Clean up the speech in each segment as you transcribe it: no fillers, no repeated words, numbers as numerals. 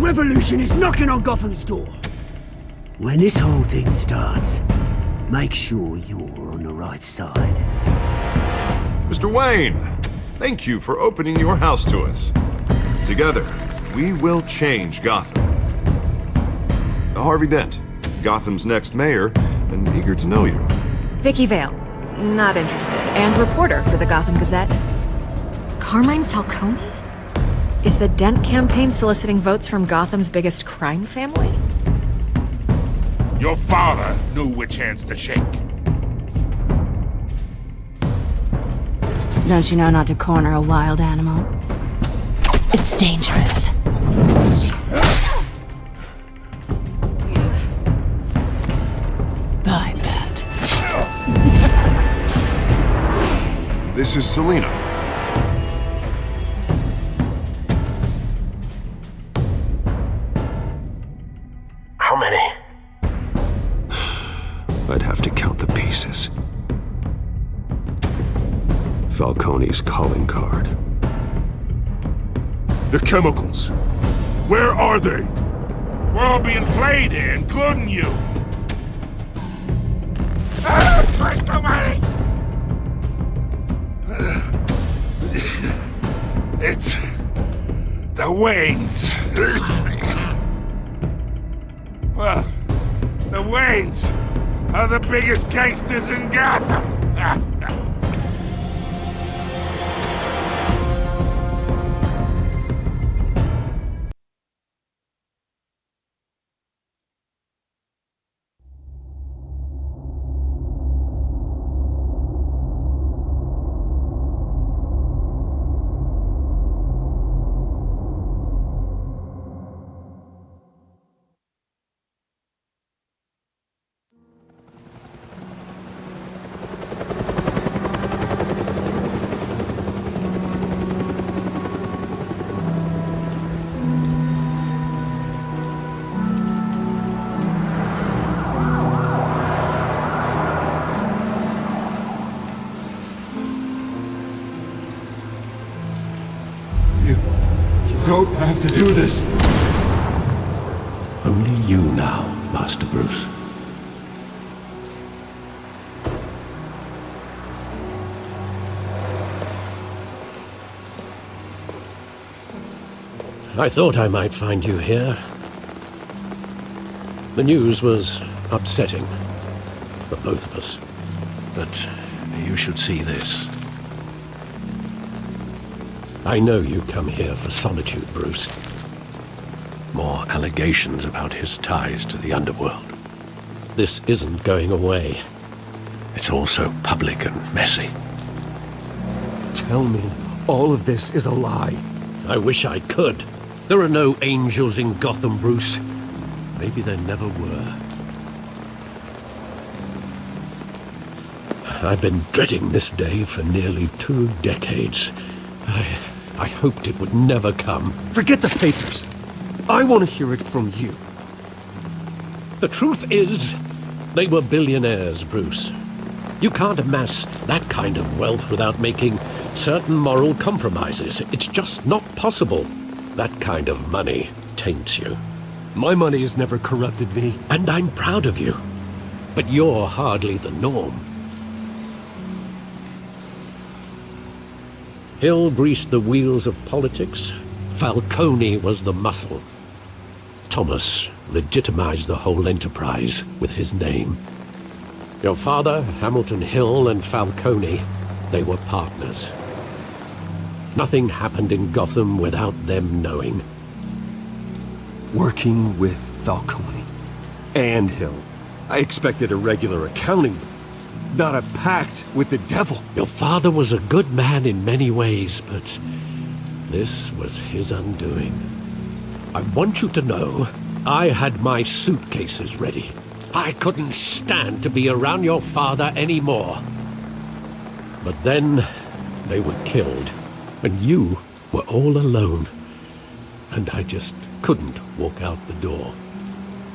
revolution is knocking on Gotham's door. When this whole thing starts, make sure you're on the right side. Mr. Wayne, thank you for opening your house to us. Together, we will change Gotham. Harvey Dent, Gotham's next mayor, and eager to know you. Vicky Vale, not interested, and reporter for the Gotham Gazette. Carmine Falcone? Is the Dent campaign soliciting votes from Gotham's biggest crime family? Your father knew which hands to shake. Don't you know not to corner a wild animal? It's dangerous. I bet. This is Selina. How many? I'd have to count the pieces. Falcone's calling card. The chemicals. Where are they? We're all being played here, including you. First away! It's the Waynes. Well, the Waynes are the biggest gangsters in Gotham. You don't have to do this. Only you now, Master Bruce. I thought I might find you here. The news was upsetting for both of us. But you should see this. I know you come here for solitude, Bruce. More allegations about his ties to the underworld. This isn't going away. It's all so public and messy. Tell me all of this is a lie. I wish I could. There are no angels in Gotham, Bruce. Maybe there never were. I've been dreading this day for nearly 2 decades. I hoped it would never come. Forget the papers. I want to hear it from you. The truth is, they were billionaires, Bruce. You can't amass that kind of wealth without making certain moral compromises. It's just not possible. That kind of money taints you. My money has never corrupted me. And I'm proud of you. But you're hardly the norm. Hill greased the wheels of politics. Falcone was the muscle. Thomas legitimized the whole enterprise with his name. Your father, Hamilton Hill, and Falcone, they were partners. Nothing happened in Gotham without them knowing. Working with Falcone and Hill. I expected a regular accounting, not a pact with the devil. Your father was a good man in many ways, but this was his undoing. I want you to know, I had my suitcases ready. I couldn't stand to be around your father anymore. But then, they were killed, and you were all alone. And I just couldn't walk out the door.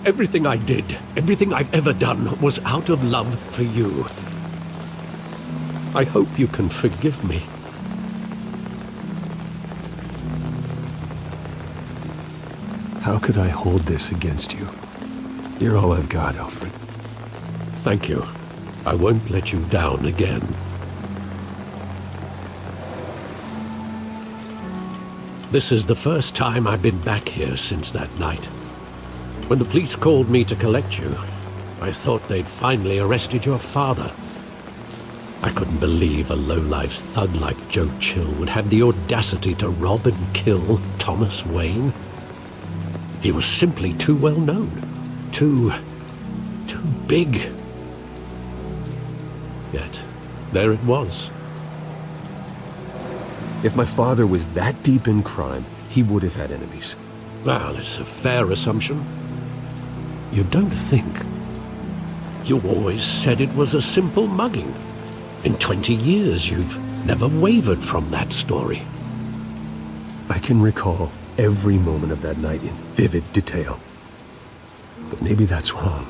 Everything I did, everything I've ever done, was out of love for you. I hope you can forgive me. How could I hold this against you? You're all I've got, Alfred. Thank you. I won't let you down again. This is the first time I've been back here since that night. When the police called me to collect you, I thought they'd finally arrested your father. I couldn't believe a low-life thug like Joe Chill would have the audacity to rob and kill Thomas Wayne. He was simply too well known. Too big. Yet, there it was. If my father was that deep in crime, he would have had enemies. Well, it's a fair assumption. You don't think? You always said it was a simple mugging. In 20 years, you've never wavered from that story. I can recall every moment of that night in vivid detail. But maybe that's wrong.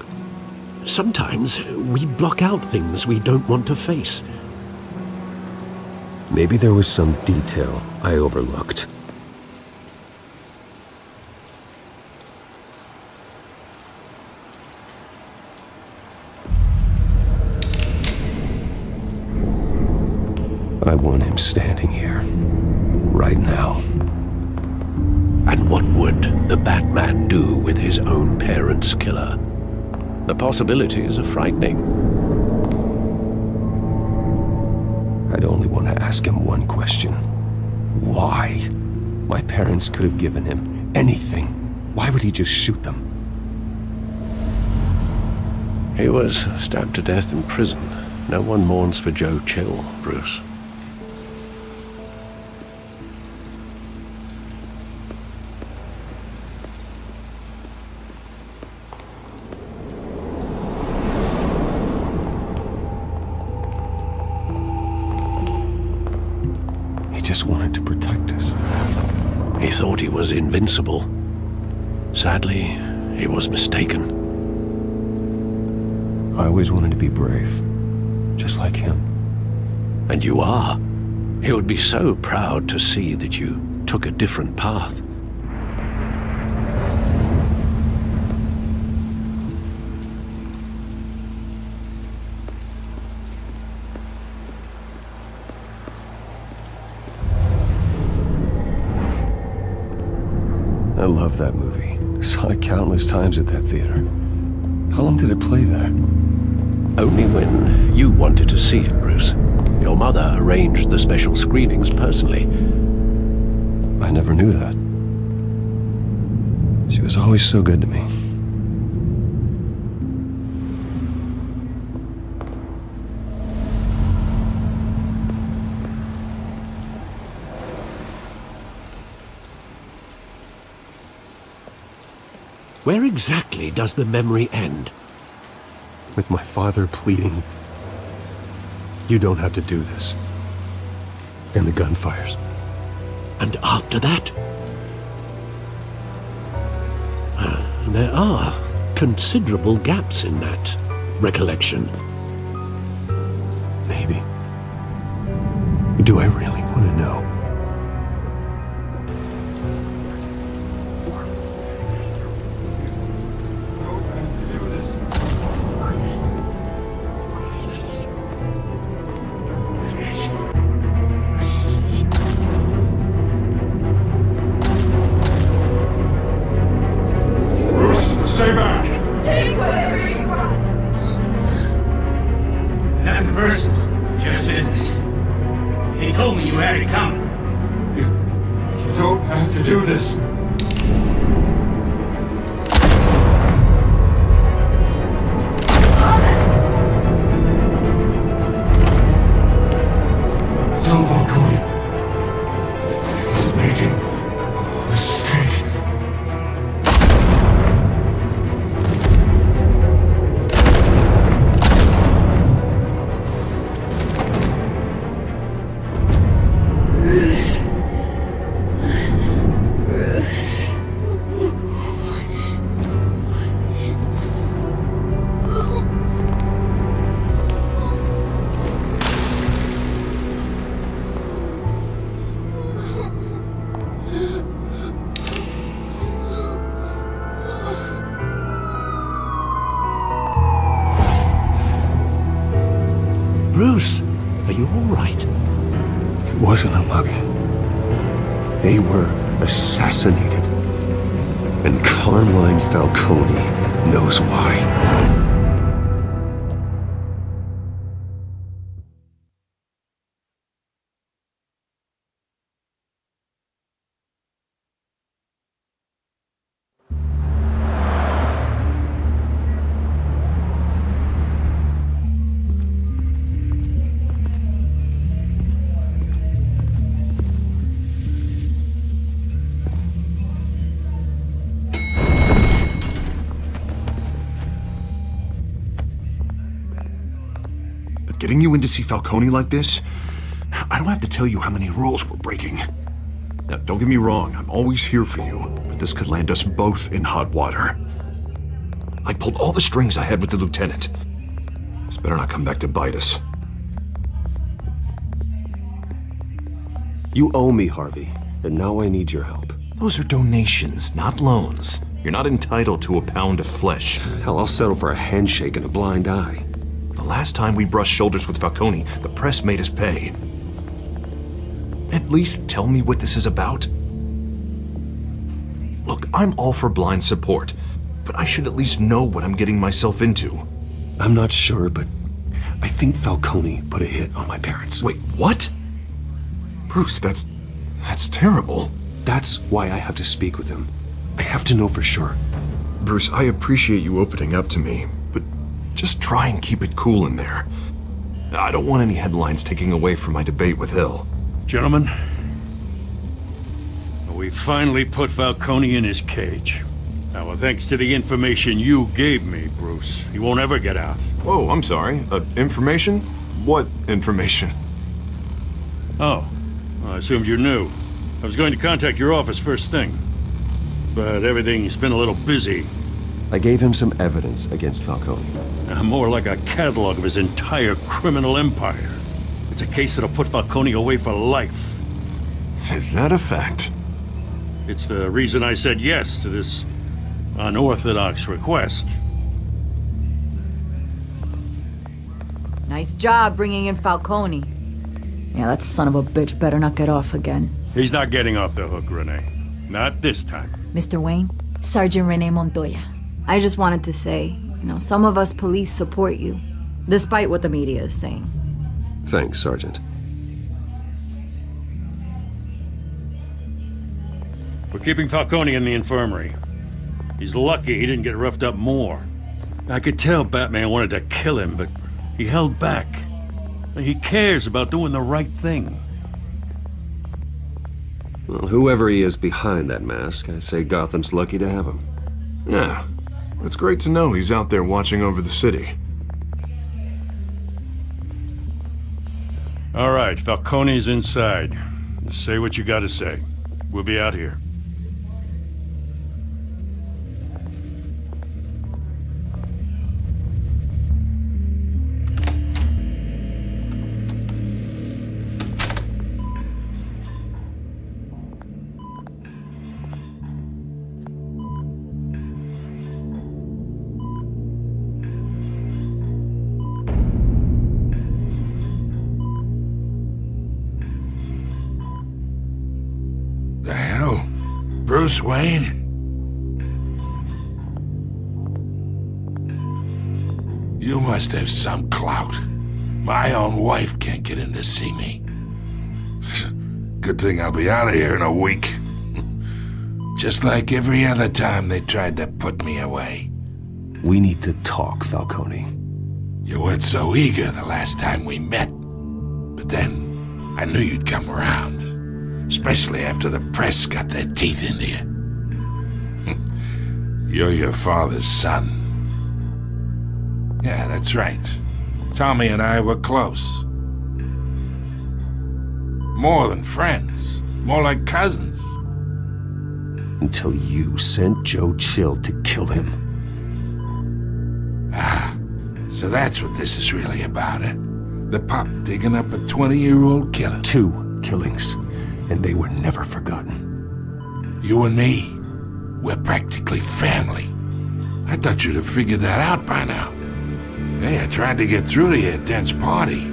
Sometimes we block out things we don't want to face. Maybe there was some detail I overlooked. I want him standing here, right now. And what would the Batman do with his own parents' killer? The possibilities are frightening. I'd only want to ask him one question. Why? My parents could have given him anything. Why would he just shoot them? He was stabbed to death in prison. No one mourns for Joe Chill, Bruce. Just wanted to protect us. He thought he was invincible. Sadly, he was mistaken. I always wanted to be brave, just like him. And you are. He would be so proud to see that you took a different path. I love that movie. Saw it countless times at that theater. How long did it play there? Only when you wanted to see it, Bruce. Your mother arranged the special screenings personally. I never knew that. She was always so good to me. Where exactly does the memory end? With my father pleading, "You don't have to do this." And the gunfires. And after that? There are considerable gaps in that recollection. Maybe. Do I really want to know? Stay back! Take whatever you want. Nothing personal, just business. He told me you had it coming. You don't have to do this. Don't vote, Cody. He's making a mistake. Bruce. wasn't a mugging. They were assassinated. And Carmine Falcone knows why. Getting you in to see Falcone like this? I don't have to tell you how many rules we're breaking. Now, don't get me wrong, I'm always here for you, but this could land us both in hot water. I pulled all the strings I had with the lieutenant. This better not come back to bite us. You owe me, Harvey, and now I need your help. Those are donations, not loans. You're not entitled to a pound of flesh. Hell, I'll settle for a handshake and a blind eye. The last time we brushed shoulders with Falcone, the press made us pay. At least tell me what this is about. Look, I'm all for blind support, but I should at least know what I'm getting myself into. I'm not sure, but I think Falcone put a hit on my parents. Wait, what? Bruce, that's terrible. That's why I have to speak with him. I have to know for sure. Bruce, I appreciate you opening up to me, but just try and keep it cool in there. I don't want any headlines taking away from my debate with Hill. Gentlemen, we finally put Falcone in his cage. Now, thanks to the information you gave me, Bruce, he won't ever get out. Oh, I'm sorry. Information? What information? Oh, well, I assumed you knew. I was going to contact your office first thing, but everything's been a little busy. I gave him some evidence against Falcone. More like a catalog of his entire criminal empire. It's a case that'll put Falcone away for life. Is that a fact? It's the reason I said yes to this unorthodox request. Nice job bringing in Falcone. Yeah, that son of a bitch better not get off again. He's not getting off the hook, Renee. Not this time. Mr. Wayne, Sergeant Renee Montoya. I just wanted to say, some of us police support you, despite what the media is saying. Thanks, Sergeant. We're keeping Falcone in the infirmary. He's lucky he didn't get roughed up more. I could tell Batman wanted to kill him, but he held back. He cares about doing the right thing. Well, whoever he is behind that mask, I say Gotham's lucky to have him. Yeah, it's great to know he's out there watching over the city. All right, Falcone's inside. Just say what you gotta say. We'll be out here. The hell? Bruce Wayne? You must have some clout. My own wife can't get in to see me. Good thing I'll be out of here in a week. Just like every other time they tried to put me away. We need to talk, Falcone. You weren't so eager the last time we met. But then, I knew you'd come around. Especially after the press got their teeth into you. You're your father's son. Yeah, that's right. Tommy and I were close. More than friends. More like cousins. Until you sent Joe Chill to kill him. Ah, so that's what this is really about, eh? The pup digging up a 20-year-old killer. 2 killings. And they were never forgotten. You and me, we're practically family. I thought you'd have figured that out by now. Hey, I tried to get through to you at Dent's party.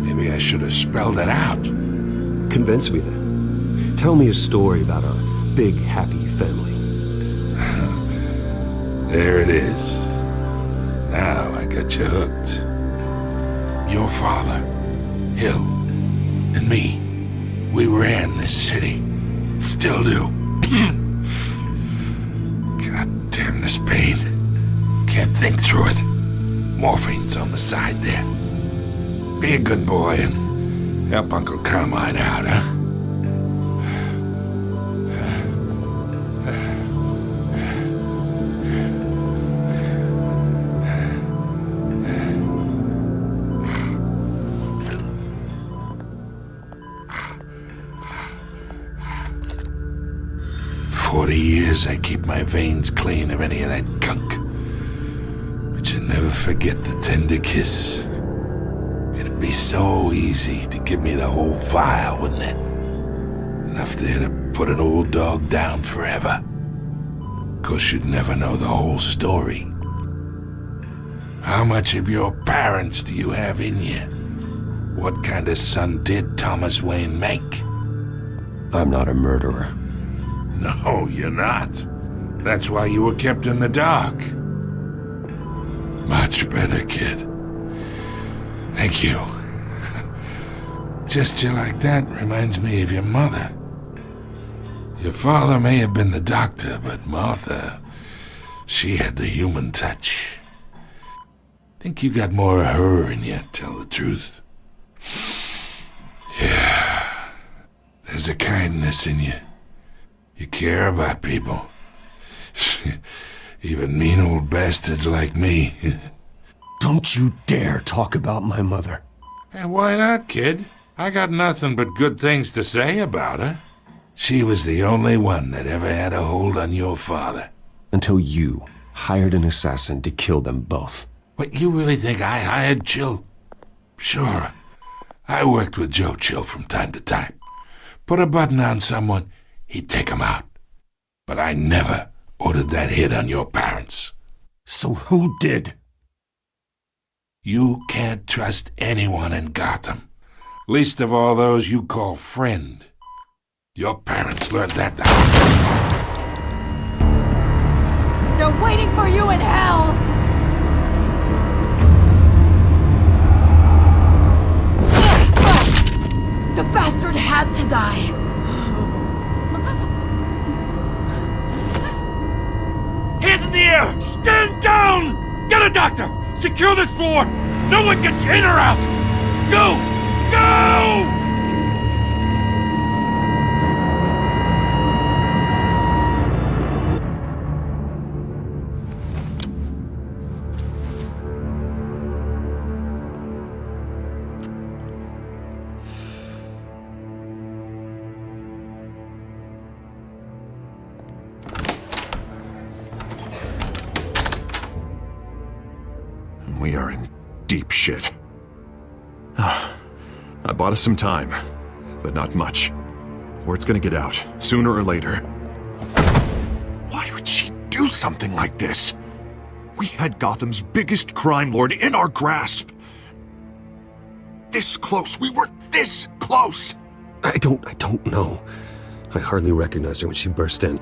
Maybe I should have spelled it out. Convince me then. Tell me a story about a big, happy family. There it is. Now I got you hooked. Your father, Hill, and me, we ran this city. Still do. God damn this pain. Can't think through it. Morphine's on the side there. Be a good boy and help Uncle Carmine out, huh? 40 years I keep my veins clean of any of that gunk. But you never forget the tender kiss. It'd be so easy to give me the whole vial, wouldn't it? Enough there to put an old dog down forever. Of course, you'd never know the whole story. How much of your parents do you have in you? What kind of son did Thomas Wayne make? I'm not a murderer. No, you're not. That's why you were kept in the dark. Much better, kid. Thank you. Gesture like that reminds me of your mother. Your father may have been the doctor, but Martha, she had the human touch. Think you got more of her in you, tell the truth. Yeah. There's a kindness in you. You care about people. Even mean old bastards like me. Don't you dare talk about my mother. Hey, why not, kid? I got nothing but good things to say about her. She was the only one that ever had a hold on your father. Until you hired an assassin to kill them both. What, you really think I hired Chill? Sure. I worked with Joe Chill from time to time. Put a button on someone, he'd take him out. But I never ordered that hit on your parents. So who did? You can't trust anyone in Gotham. Least of all those you call friend. Your parents learned that. They're waiting for you in hell! The bastard had to die. Hands in the air! Stand down! Get a doctor! Secure this floor! No one gets in or out! Go! Go! We are in deep shit. I bought us some time, but not much. Word's gonna get out, sooner or later. Why would she do something like this? We had Gotham's biggest crime lord in our grasp. This close, we were this close! I don't know. I hardly recognized her when she burst in.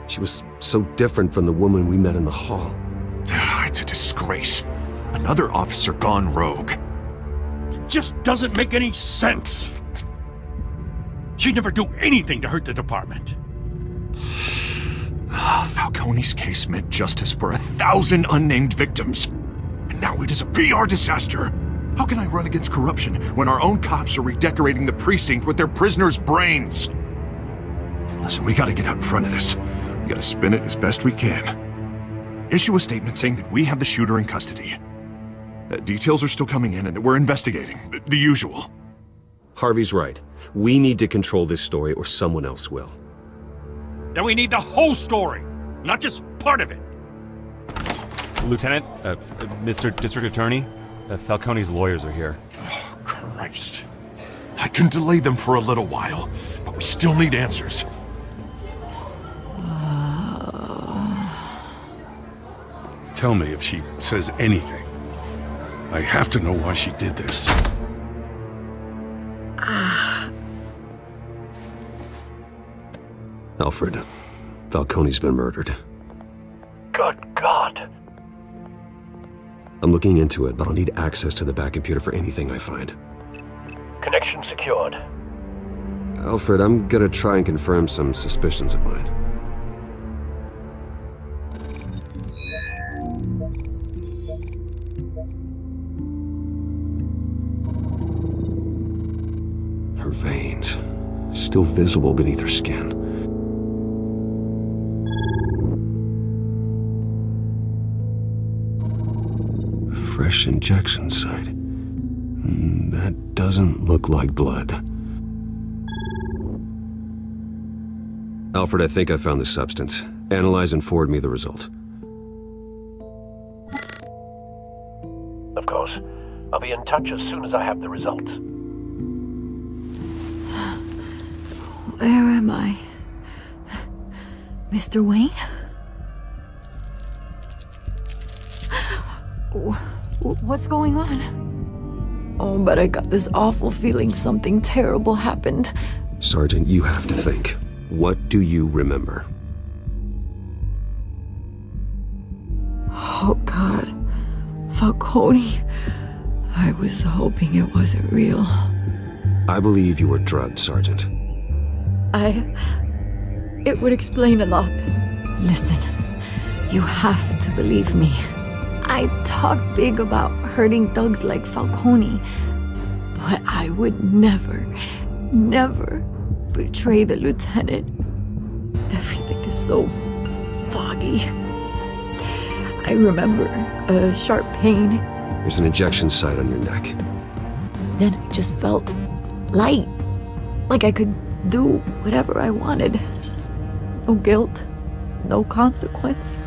She was so different from the woman we met in the hall. It's a disgrace. Another officer gone rogue. It just doesn't make any sense. She'd never do anything to hurt the department. Falcone's case meant justice for 1,000 unnamed victims. And now it is a PR disaster. How can I run against corruption when our own cops are redecorating the precinct with their prisoners' brains? Listen, we gotta get out in front of this. We gotta spin it as best we can. Issue a statement saying that we have the shooter in custody. Details are still coming in and that we're investigating. The usual. Harvey's right. We need to control this story or someone else will. Then we need the whole story, not just part of it. Lieutenant, Mr. District Attorney, Falcone's lawyers are here. Oh, Christ. I can delay them for a little while, but we still need answers. Tell me if she says anything. I have to know why she did this. Alfred, Falcone's been murdered. Good God. I'm looking into it, but I'll need access to the back computer for anything I find. Connection secured. Alfred, I'm gonna try and confirm some suspicions of mine. Her veins, still visible beneath her skin. Fresh injection site. That doesn't look like blood. Alfred, I think I found the substance. Analyze and forward me the result. Of course. I'll be in touch as soon as I have the results. Where am I? Mr. Wayne? What's going on? Oh, but I got this awful feeling something terrible happened. Sergeant, you have to think. What do you remember? Oh, God. Falcone. I was hoping it wasn't real. I believe you were drugged, Sergeant. It would explain a lot. Listen, you have to believe me. I talk big about hurting thugs like Falcone, but I would never betray the lieutenant. Everything is so foggy. I remember a sharp pain. There's an injection site on your neck. Then I just felt light, like I could do whatever I wanted. No guilt, no consequence.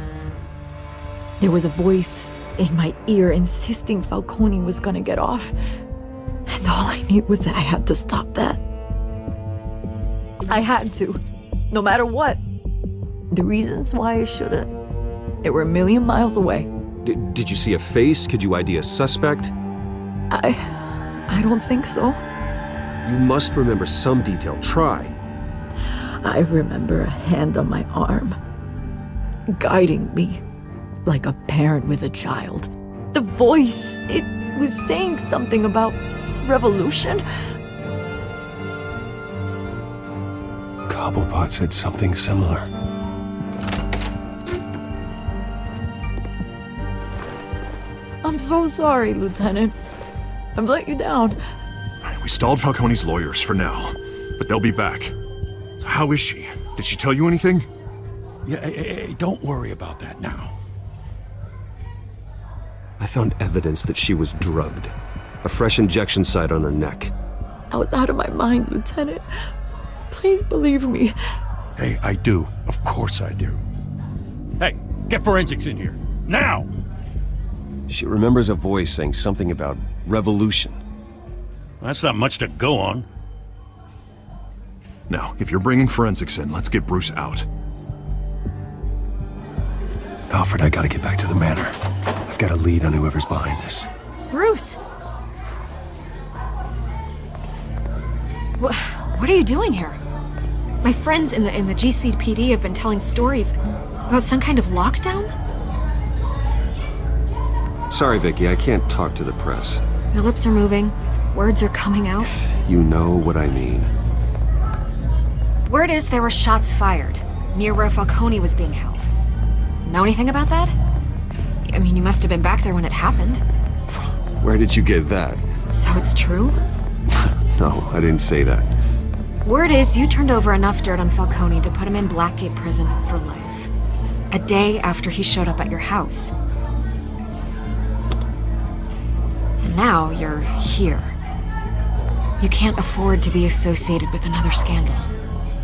There was a voice in my ear insisting Falcone was gonna get off. And all I knew was that I had to stop that. I had to, no matter what. The reasons why I should've, they were a million miles away. Did you see a face? Could you ID a suspect? I don't think so. You must remember some detail. Try. I remember a hand on my arm, guiding me like a parent with a child. The voice, it was saying something about revolution. Cobblepot said something similar. I'm so sorry, Lieutenant. I've let you down. We stalled Falcone's lawyers for now, but they'll be back. So how is she? Did she tell you anything? Yeah, hey, don't worry about that now. I found evidence that she was drugged. A fresh injection site on her neck. I was out of my mind, Lieutenant. Please believe me. Hey, I do. Of course I do. Hey, get forensics in here. Now! She remembers a voice saying something about revolution. That's not much to go on. Now, if you're bringing forensics in, let's get Bruce out. Alfred, I gotta get back to the manor. I've got a lead on whoever's behind this. Bruce! What are you doing here? My friends in the GCPD have been telling stories about some kind of lockdown? Sorry, Vicky, I can't talk to the press. Your lips are moving. Words are coming out. You know what I mean. Word is there were shots fired near where Falcone was being held. Know anything about that? I mean, you must have been back there when it happened. Where did you get that? So it's true? No, I didn't say that. Word is you turned over enough dirt on Falcone to put him in Blackgate Prison for life. A day after he showed up at your house. And now you're here. You can't afford to be associated with another scandal.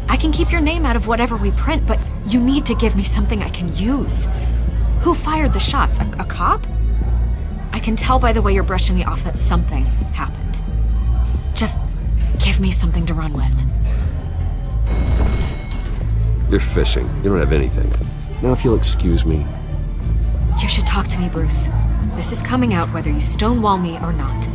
I can keep your name out of whatever we print, but you need to give me something I can use. Who fired the shots? A cop? I can tell by the way you're brushing me off that something happened. Just give me something to run with. You're fishing. You don't have anything. Now if you'll excuse me. You should talk to me, Bruce. This is coming out whether you stonewall me or not.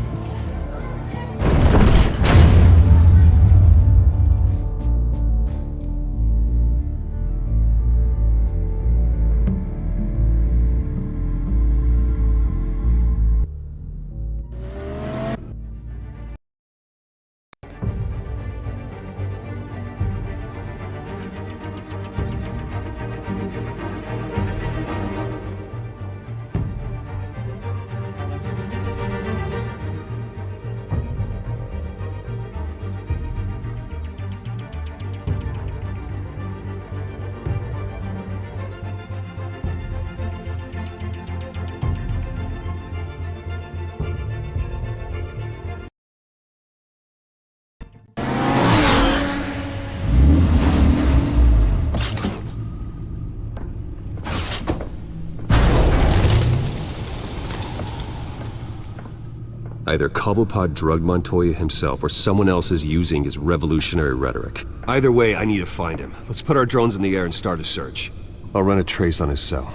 Either Cobblepot drugged Montoya himself, or someone else is using his revolutionary rhetoric. Either way, I need to find him. Let's put our drones in the air and start a search. I'll run a trace on his cell.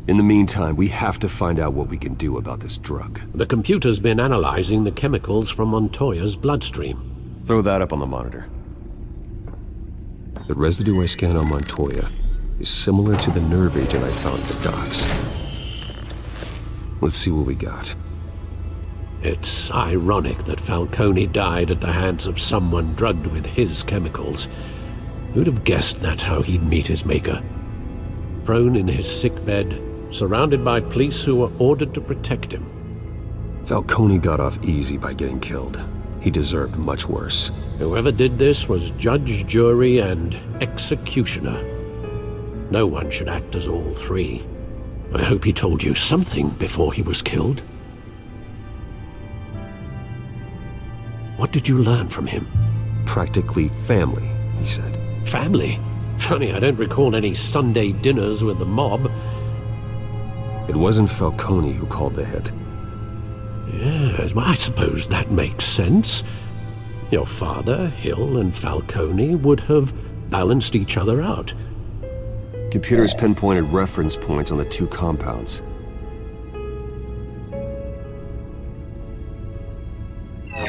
In the meantime, we have to find out what we can do about this drug. The computer's been analyzing the chemicals from Montoya's bloodstream. Throw that up on the monitor. The residue I scanned on Montoya is similar to the nerve agent I found at the docks. Let's see what we got. It's ironic that Falcone died at the hands of someone drugged with his chemicals. Who'd have guessed that's how he'd meet his maker? Prone in his sickbed, surrounded by police who were ordered to protect him. Falcone got off easy by getting killed. He deserved much worse. Whoever did this was judge, jury, and executioner. No one should act as all three. I hope he told you something before he was killed. What did you learn from him? Practically family, he said. Family? Funny, I don't recall any Sunday dinners with the mob. It wasn't Falcone who called the hit. Yes, well, I suppose that makes sense. Your father, Hill, and Falcone would have balanced each other out. Computers pinpointed reference points on the two compounds.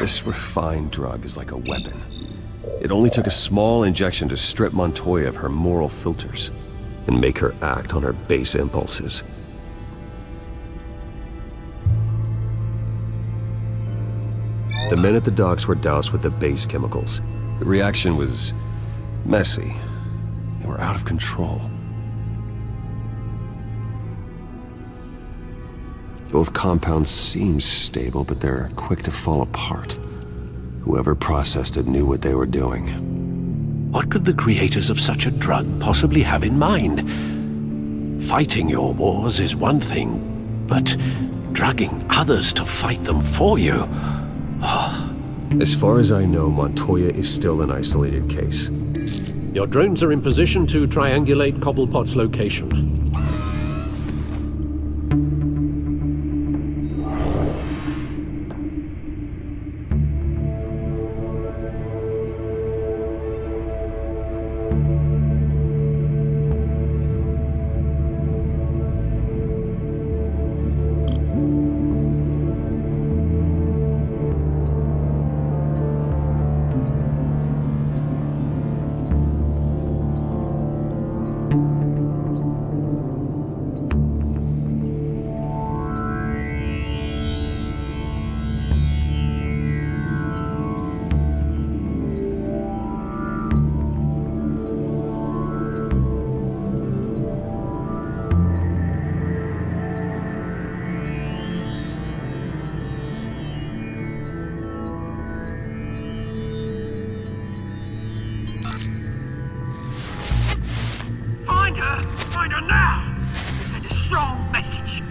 This refined drug is like a weapon. It only took a small injection to strip Montoya of her moral filters and make her act on her base impulses. The men at the docks were doused with the base chemicals. The reaction was messy. They were out of control. Both compounds seem stable, but they're quick to fall apart. Whoever processed it knew what they were doing. What could the creators of such a drug possibly have in mind? Fighting your wars is one thing, but drugging others to fight them for you? Oh. As far as I know, Montoya is still an isolated case. Your drones are in position to triangulate Cobblepot's location. Find her now! Send a strong message.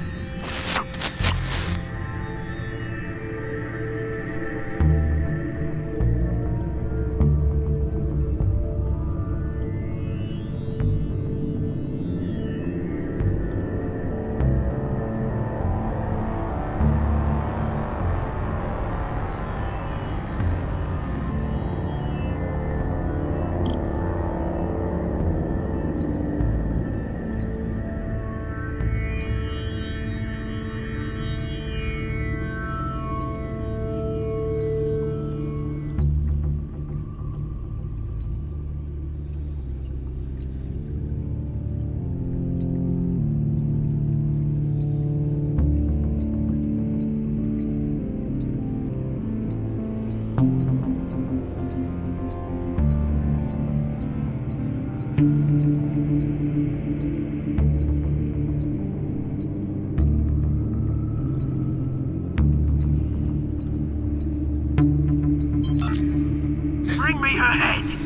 Bring me her head!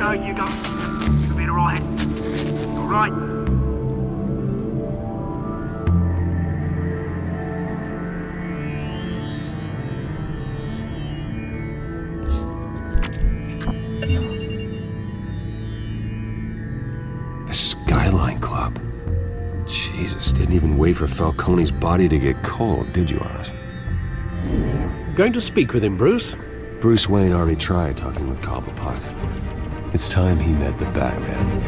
There you go. You'll be alright. Alright. The Skyline Club. Jesus, didn't even wait for Falcone's body to get cold, did you, Oz? Going to speak with him, Bruce? Bruce Wayne already tried talking with Cobblepot. It's time he met the Batman.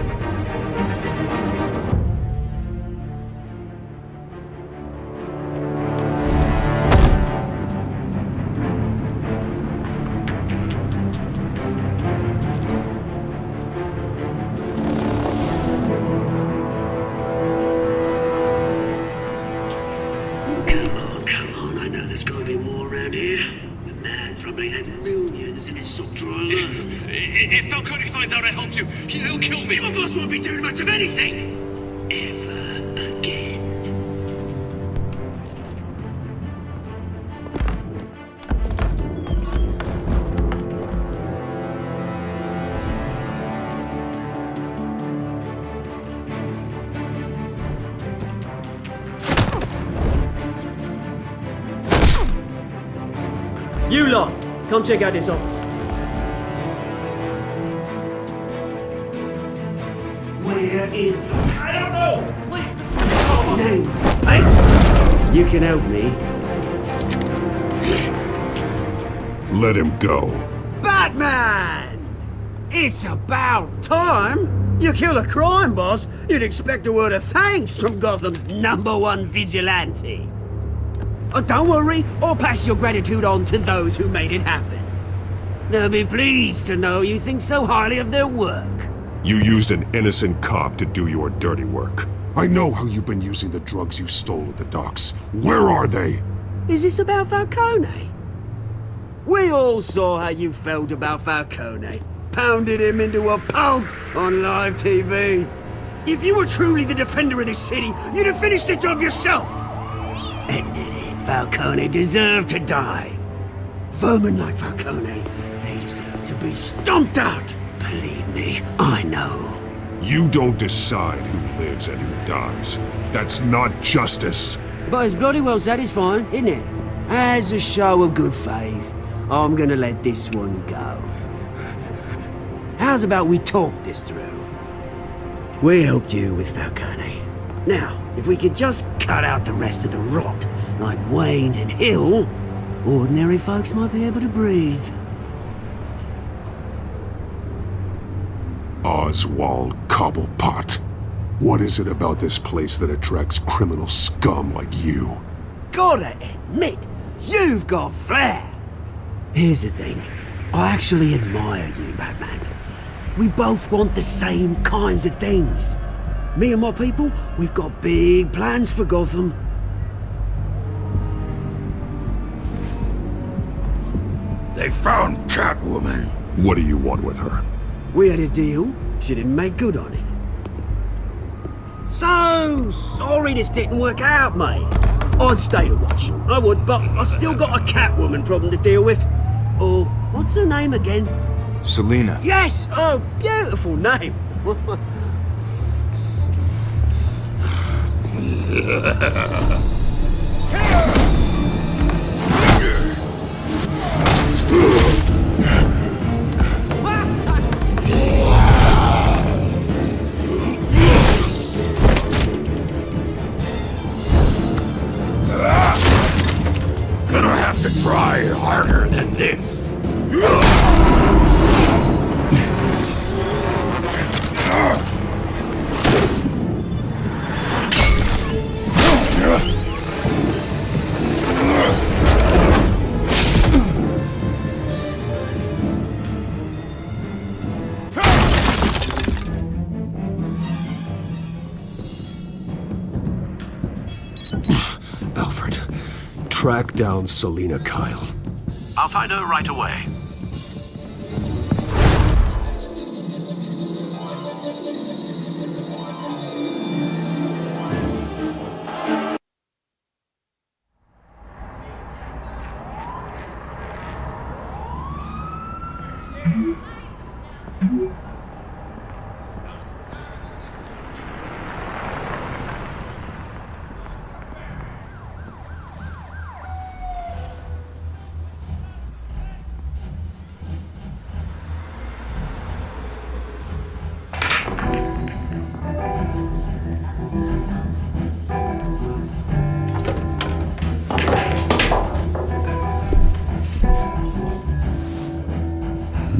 Come on, I know there's gotta be more around here. The man probably had millions in his sock drawer alone. If Falcone finds out I helped you, he'll kill me. Your boss won't be doing much of anything! Ever again. You lot, come check out this office. Where is he? I don't know. Please, Names. Hey! You can help me. Let him go. Batman! It's about time! You kill a crime boss, you'd expect a word of thanks from Gotham's #1 vigilante. Oh, don't worry, I'll pass your gratitude on to those who made it happen. They'll be pleased to know you think so highly of their work. You used an innocent cop to do your dirty work. I know how you've been using the drugs you stole at the docks. Where are they? Is this about Falcone? We all saw how you felt about Falcone. Pounded him into a pulp on live TV. If you were truly the defender of this city, you'd have finished the job yourself. Admit it, Falcone deserved to die. Vermin like Falcone, they deserve to be stomped out. Believe me, I know. You don't decide who lives and who dies. That's not justice. But it's bloody well satisfying, isn't it? As a show of good faith, I'm gonna let this one go. How's about we talk this through? We helped you with Falcone. Now, if we could just cut out the rest of the rot, like Wayne and Hill, ordinary folks might be able to breathe. Oswald Cobblepot. What is it about this place that attracts criminal scum like you? Gotta admit, you've got flair. Here's the thing. I actually admire you, Batman. We both want the same kinds of things. Me and my people, we've got big plans for Gotham. They found Catwoman. What do you want with her? We had a deal. She didn't make good on it. So sorry this didn't work out, mate. I'd stay to watch. I would, but I still got a Catwoman problem to deal with. Oh, what's her name again? Selina. Yes! Oh, beautiful name. Gonna have to try harder than this. Alfred, track down Selina Kyle. I'll find her right away. A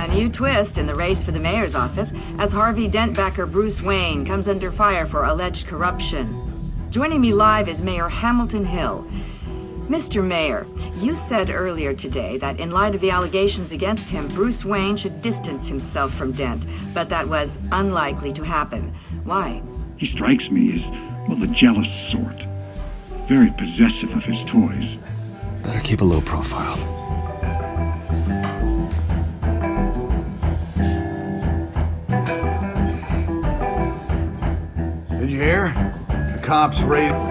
new twist in the race for the mayor's office as Harvey Dent backer Bruce Wayne comes under fire for alleged corruption. Joining me live is Mayor Hamilton Hill. Mr. Mayor, you said earlier today that in light of the allegations against him, Bruce Wayne should distance himself from Dent, but that was unlikely to happen. Why? He strikes me as, well, the jealous sort. Very possessive of his toys. Better keep a low profile. Did you hear? The cops raided...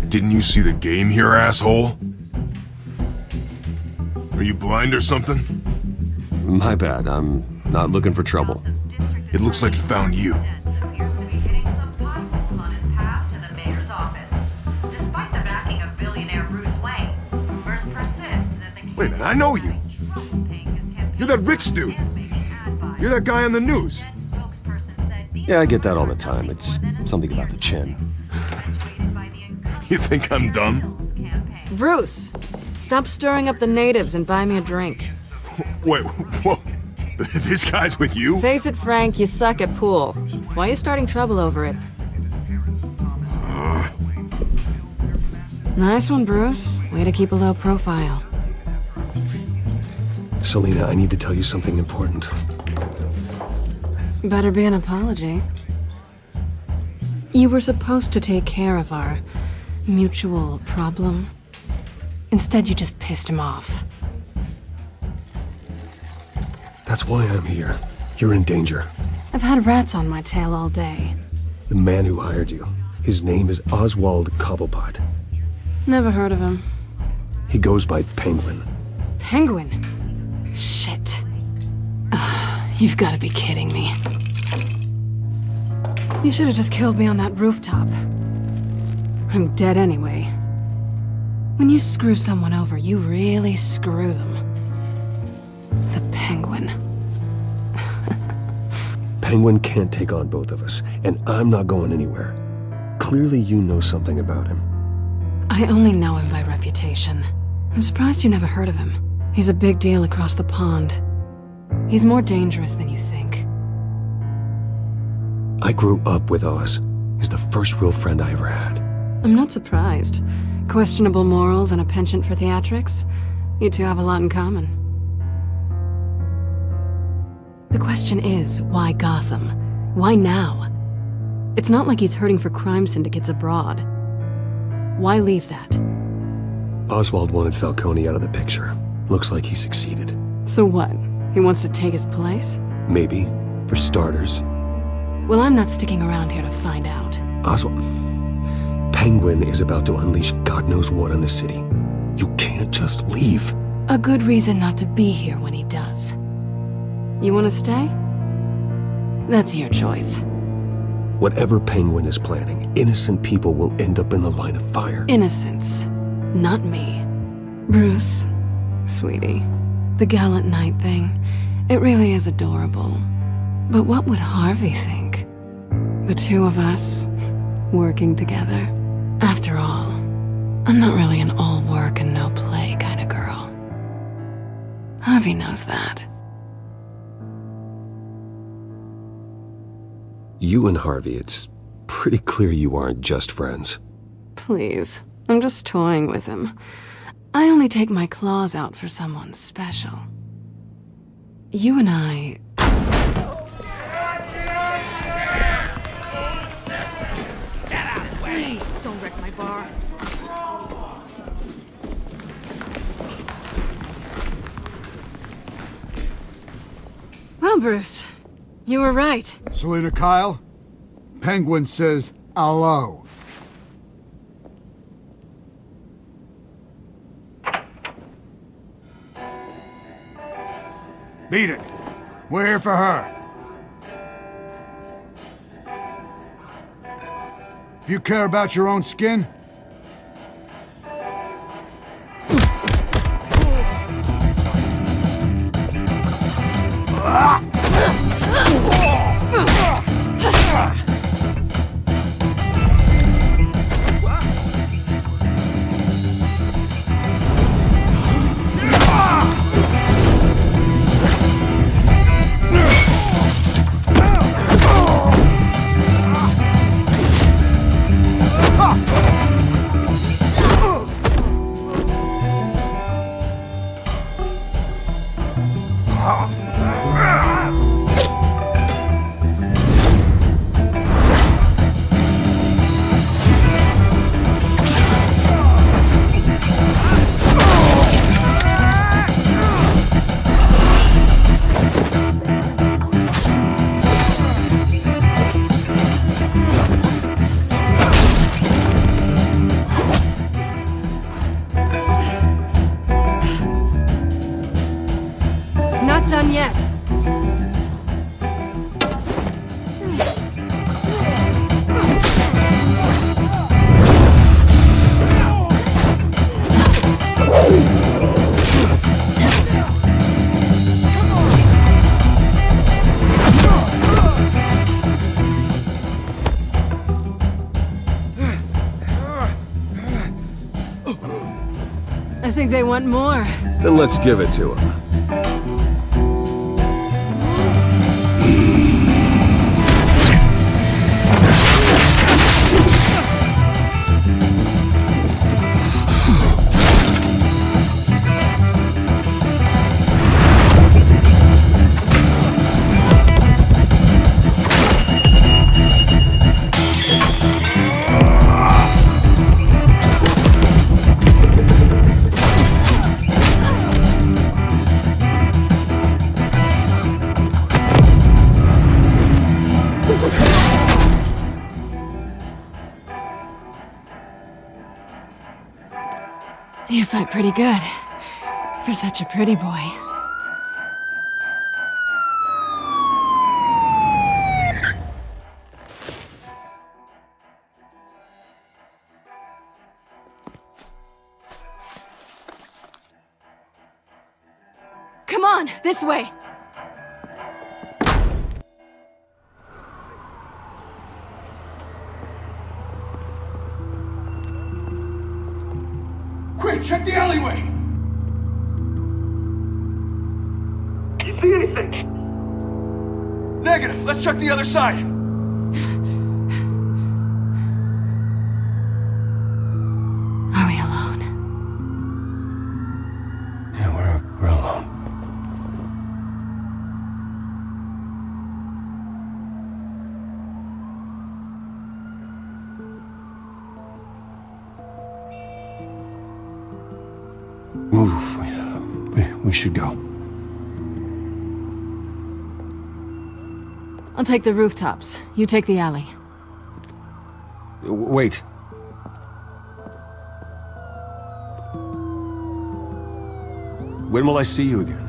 Didn't you see the game here, asshole? Are you blind or something? My bad, I'm not looking for trouble. It looks like it found you. Wait a minute, I know you. You're that rich dude. You're that guy on the news. Yeah, I get that all the time. It's something about the chin. You think I'm dumb? Bruce, stop stirring up the natives and buy me a drink. Wait, whoa. This guy's with you? Face it, Frank, you suck at pool. Why are you starting trouble over it? Nice one, Bruce. Way to keep a low profile. Selina, I need to tell you something important. Better be an apology. You were supposed to take care of our mutual problem. Instead, you just pissed him off. That's why I'm here. You're in danger. I've had rats on my tail all day. The man who hired you. His name is Oswald Cobblepot. Never heard of him. He goes by Penguin. Penguin? Shit. Ugh, you've got to be kidding me. You should have just killed me on that rooftop. I'm dead anyway. When you screw someone over, you really screw them. The Penguin. Penguin can't take on both of us, and I'm not going anywhere. Clearly you know something about him. I only know him by reputation. I'm surprised you never heard of him. He's a big deal across the pond. He's more dangerous than you think. I grew up with Oz. He's the first real friend I ever had. I'm not surprised. Questionable morals and a penchant for theatrics. You two have a lot in common. The question is, why Gotham? Why now? It's not like he's hurting for crime syndicates abroad. Why leave that? Oswald wanted Falcone out of the picture. Looks like he succeeded. So what? He wants to take his place? Maybe. For starters. Well, I'm not sticking around here to find out. Oswald... Penguin is about to unleash God knows what on the city. You can't just leave. A good reason not to be here when he does. You want to stay? That's your choice. Whatever Penguin is planning, innocent people will end up in the line of fire. Innocence. Not me. Bruce, sweetie, the gallant knight thing, it really is adorable. But what would Harvey think? The two of us, working together. After all, I'm not really an all work and no play kind of girl. Harvey knows that. You and Harvey, it's pretty clear you aren't just friends. Please, I'm just toying with him. I only take my claws out for someone special. You and I... Please, don't wreck my bar. Well, Bruce, you were right. Selina Kyle, Penguin says hello. Beat it. We're here for her. If you care about your own skin, they want more. Then let's give it to them. You fight pretty good. For such a pretty boy. Come on, this way! Quick, check the alleyway! You see anything? Negative. Let's check the other side. Are we alone? Yeah, we're alone. We should go. I'll take the rooftops. You take the alley. Wait. When will I see you again?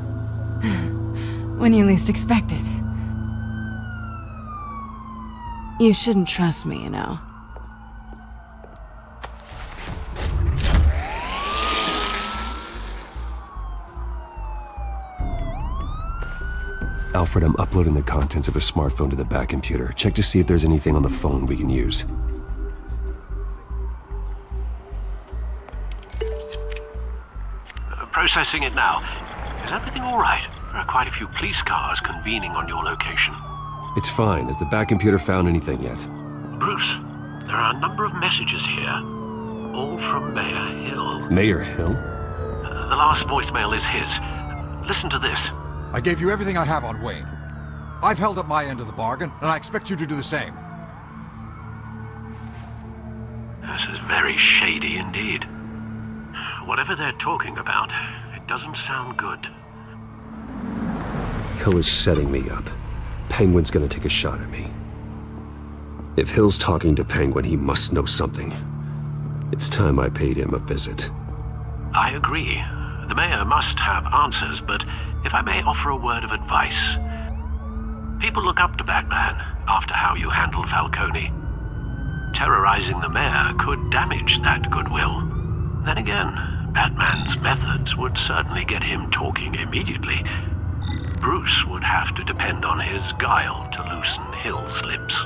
When you least expect it. You shouldn't trust me, you know. Alfred, I'm uploading the contents of a smartphone to the back computer. Check to see if there's anything on the phone we can use. Processing it now. Is everything all right? There are quite a few police cars convening on your location. It's fine. Has the back computer found anything yet? Bruce, there are a number of messages here. All from Mayor Hill. Mayor Hill? The last voicemail is his. Listen to this. I gave you everything I have on Wayne. I've held up my end of the bargain, and I expect you to do the same. This is very shady indeed. Whatever they're talking about, it doesn't sound good. Hill is setting me up. Penguin's gonna take a shot at me. If Hill's talking to Penguin, he must know something. It's time I paid him a visit. I agree. The mayor must have answers, but if I may offer a word of advice. People look up to Batman after how you handled Falcone. Terrorizing the mayor could damage that goodwill. Then again, Batman's methods would certainly get him talking immediately. Bruce would have to depend on his guile to loosen Hill's lips.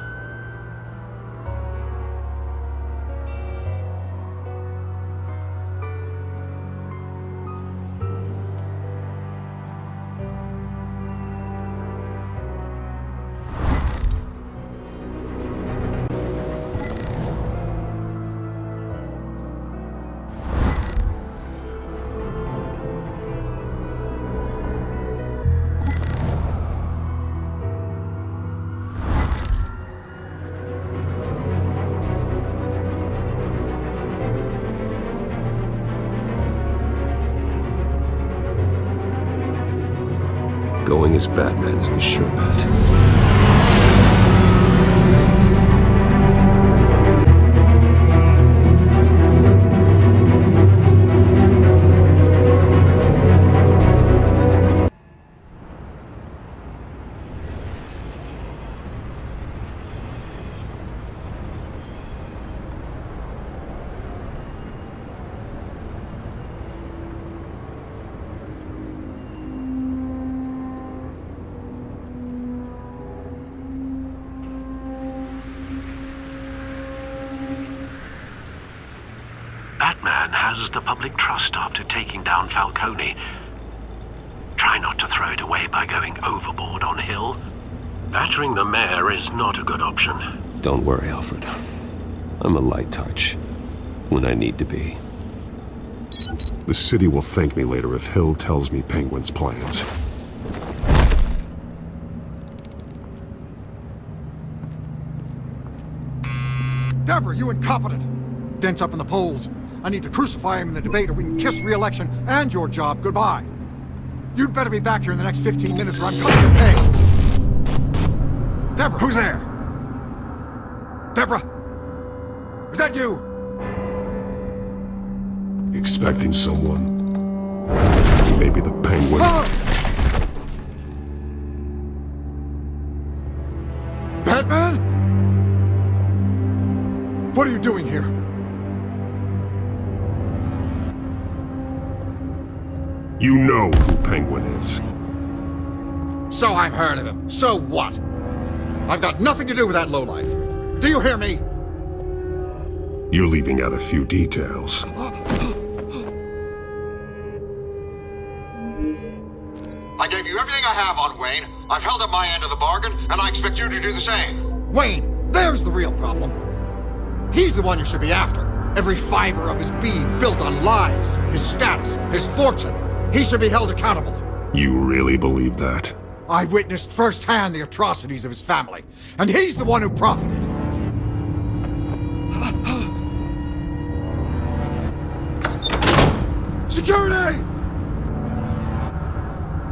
Going as Batman is the sure bet. man has the public trust after taking down Falcone. Try not to throw it away by going overboard on Hill. Battering the mayor is not a good option. Don't worry, Alfred. I'm a light touch. When I need to be. The city will thank me later if Hill tells me Penguin's plans. Deborah, you incompetent! Dent's up in the polls. I need to crucify him in the debate or we can kiss re-election and your job goodbye. You'd better be back here in the next 15 minutes or I'm cutting your pay! Deborah, who's there? Deborah? Is that you? Expecting someone. Maybe the Penguin. Batman? What are you doing here? You know who Penguin is. So I've heard of him. So what? I've got nothing to do with that lowlife. Do you hear me? You're leaving out a few details. I gave you everything I have on Wayne. I've held up my end of the bargain, and I expect you to do the same. Wayne, there's the real problem. He's the one you should be after. Every fiber of his being built on lies, his status, his fortune. He should be held accountable. You really believe that? I witnessed firsthand the atrocities of his family, and he's the one who profited. Security!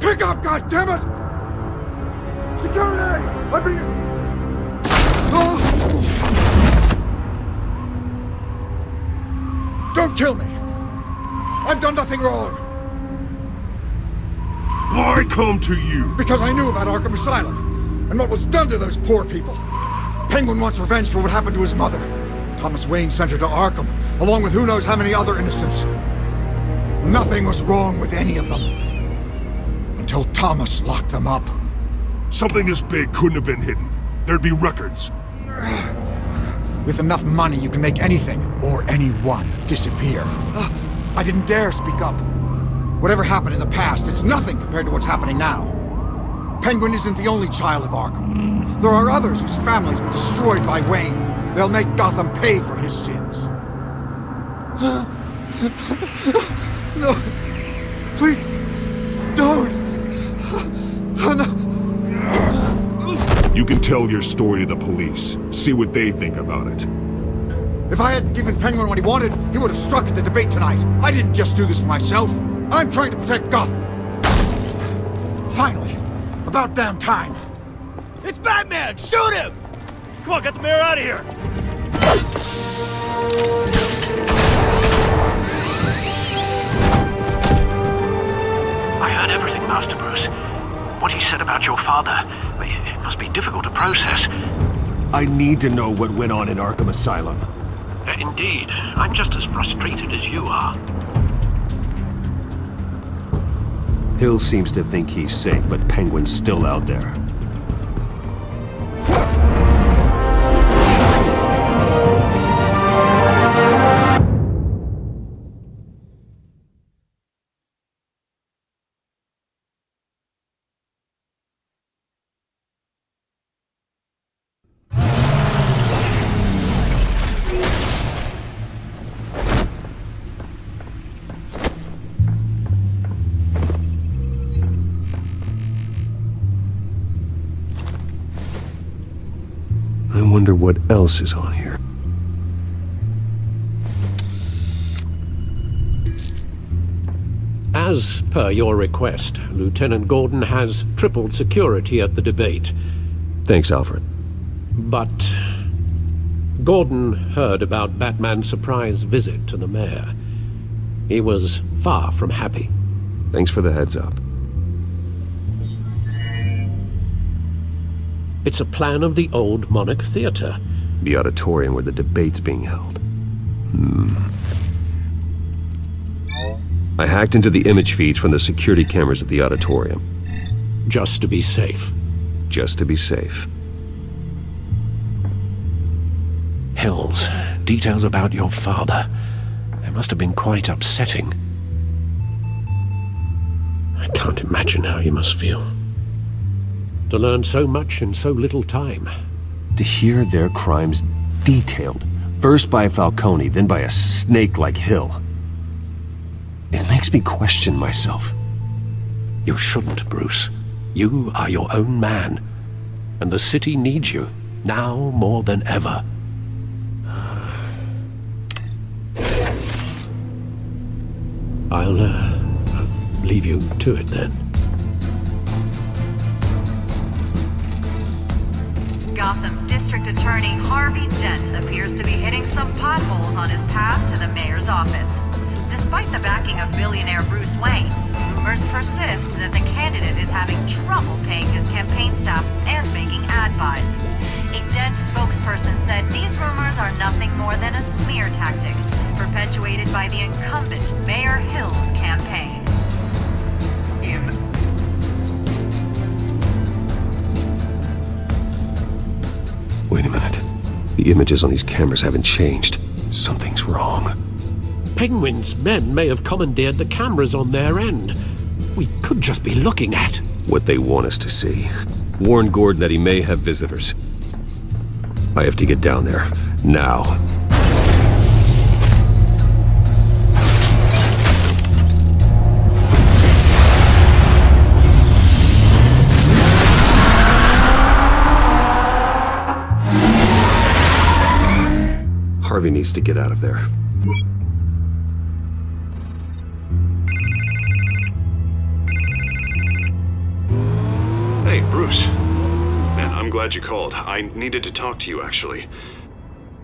Pick up, goddammit! Security! I'm being... Don't kill me! I've done nothing wrong! Why come to you? Because I knew about Arkham Asylum, and what was done to those poor people. Penguin wants revenge for what happened to his mother. Thomas Wayne sent her to Arkham, along with who knows how many other innocents. Nothing was wrong with any of them. Until Thomas locked them up. Something this big couldn't have been hidden. There'd be records. With enough money, you can make anything, or anyone, disappear. I didn't dare speak up. Whatever happened in the past, it's nothing compared to what's happening now. Penguin isn't the only child of Arkham. There are others whose families were destroyed by Wayne. They'll make Gotham pay for his sins. No. Please. Don't. Oh, no. You can tell your story to the police. See what they think about it. If I hadn't given Penguin what he wanted, he would have struck at the debate tonight. I didn't just do this for myself. I'm trying to protect Gotham. Finally. About damn time. It's Batman! Shoot him! Come on, get the mayor out of here! I heard everything, Master Bruce. What he said about your father, it must be difficult to process. I need to know what went on in Arkham Asylum. Indeed. I'm just as frustrated as you are. Hill seems to think he's safe, but Penguin's still out there. I wonder what else is on here. As per your request, Lieutenant Gordon has tripled security at the debate. Thanks, Alfred. But Gordon heard about Batman's surprise visit to the mayor. He was far from happy. Thanks for the heads up. It's a plan of the old Monarch Theater. The auditorium where the debate's being held. I hacked into the image feeds from the security cameras at the auditorium. Just to be safe. Just to be safe. Hills, details about your father. must have been quite upsetting. I can't imagine how you must feel. To learn so much in so little time. To hear their crimes detailed, first by Falcone, then by a snake like Hill. It makes me question myself. You shouldn't, Bruce. You are your own man. And the city needs you, now more than ever. I'll leave you to it then. Gotham District Attorney Harvey Dent appears to be hitting some potholes on his path to the mayor's office. Despite the backing of billionaire Bruce Wayne, rumors persist that the candidate is having trouble paying his campaign staff and making ad buys. A Dent spokesperson said these rumors are nothing more than a smear tactic, perpetuated by the incumbent Mayor Hill's campaign. Wait a minute. The images on these cameras haven't changed. Something's wrong. Penguin's men may have commandeered the cameras on their end. We could just be looking at what they want us to see. Warn Gordon that he may have visitors. I have to get down there. Now. Harvey needs to get out of there. Hey, Bruce. Man, I'm glad you called. I needed to talk to you, actually.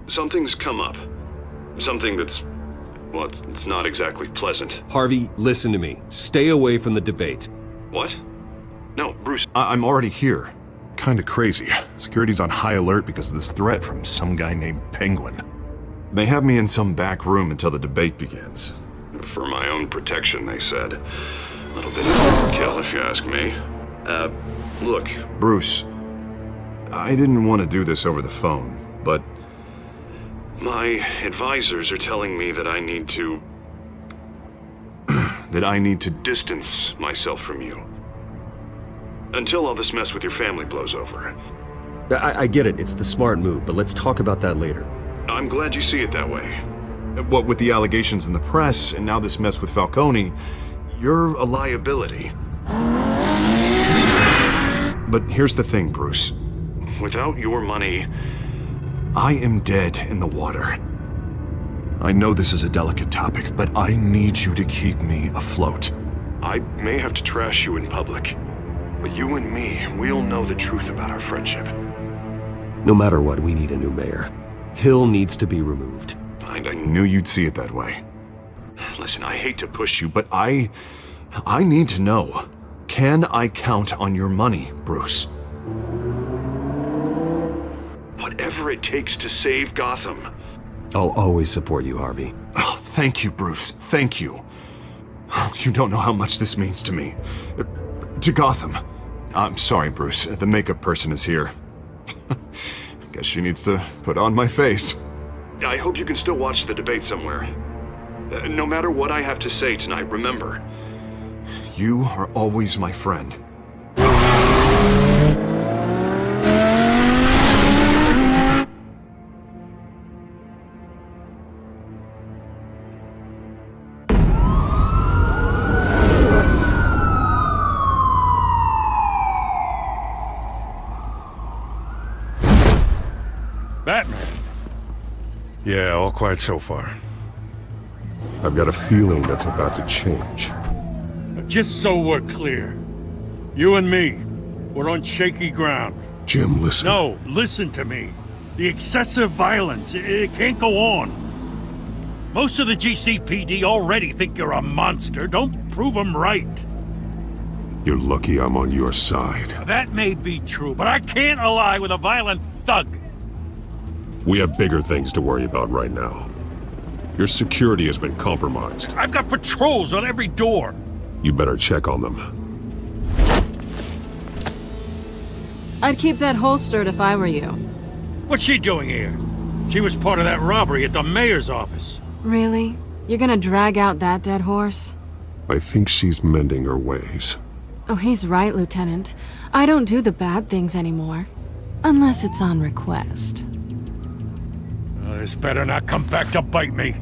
Something's come up. Something that's... well, it's not exactly pleasant. Harvey, listen to me. Stay away from the debate. What? No, Bruce, I'm already here. Kinda crazy. Security's on high alert because of this threat from some guy named Penguin. They have me in some back room until the debate begins. For my own protection, they said. A little bit of overkill, if you ask me. Look, Bruce, I didn't want to do this over the phone, but my advisors are telling me that I need to... that I need to distance myself from you. Until all this mess with your family blows over. I get it. It's the smart move, but let's talk about that later. I'm glad you see it that way. What with the allegations in the press, and now this mess with Falcone, you're a liability. But here's the thing, Bruce. Without your money, I am dead in the water. I know this is a delicate topic, but I need you to keep me afloat. I may have to trash you in public, but you and me, we'll know the truth about our friendship. No matter what, we need a new mayor. Hill needs to be removed. I knew you'd see it that way. Listen, I hate to push you, but I need to know. Can I count on your money, Bruce? Whatever it takes to save Gotham. I'll always support you, Harvey. Oh, thank you, Bruce. Thank you. You don't know how much this means to me. To Gotham. I'm sorry, Bruce. The makeup person is here. Guess she needs to put on my face. I hope you can still watch the debate somewhere. No matter what I have to say tonight, remember, you are always my friend. Batman. Yeah, all quiet so far. I've got a feeling that's about to change. Just so we're clear, you and me, we're on shaky ground. Jim, listen. No, listen to me. The excessive violence, it can't go on. Most of the GCPD already think you're a monster. Don't prove them right. You're lucky I'm on your side. That may be true, but I can't ally with a violent thug. We have bigger things to worry about right now. Your security has been compromised. I've got patrols on every door. You better check on them. I'd keep that holstered if I were you. What's she doing here? She was part of that robbery at the mayor's office. Really? You're gonna drag out that dead horse? I think she's mending her ways. Oh, he's right, Lieutenant. I don't do the bad things anymore. Unless it's on request. This better not come back to bite me.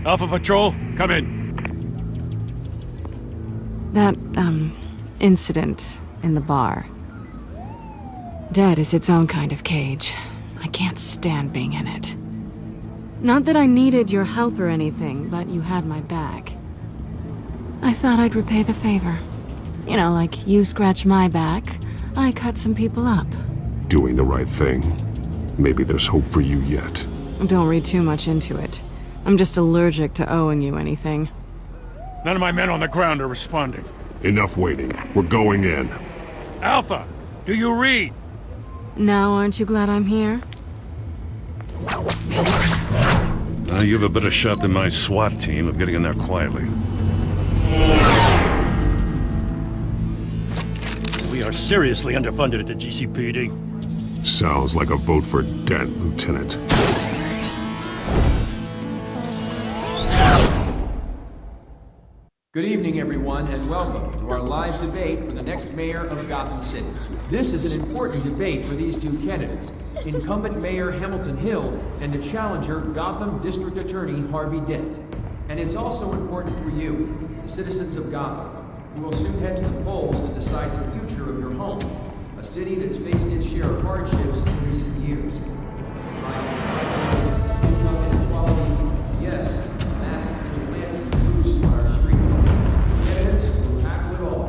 Alpha Patrol, come in. That, incident in the bar. Dead is its own kind of cage. I can't stand being in it. Not that I needed your help or anything, but you had my back. I thought I'd repay the favor. You know, like you scratch my back, I cut some people up. Doing the right thing. Maybe there's hope for you yet. Don't read too much into it. I'm just allergic to owing you anything. None of my men on the ground are responding. Enough waiting. We're going in. Alpha, do you read? Now aren't you glad I'm here? You have a better shot than my SWAT team of getting in there quietly. We are seriously underfunded at the GCPD. Sounds like a vote for Dent, Lieutenant. Good evening, everyone, and welcome to our live debate for the next mayor of Gotham City. This is an important debate for these two candidates, incumbent Mayor Hamilton Hill and the challenger Gotham District Attorney Harvey Dent. And it's also important for you, the citizens of Gotham, who will soon head to the polls to decide the future of your home, a city that's faced its share of hardships in recent years. Income inequality, yes, massive vigilante groups on our streets. Candidates will tackle it all.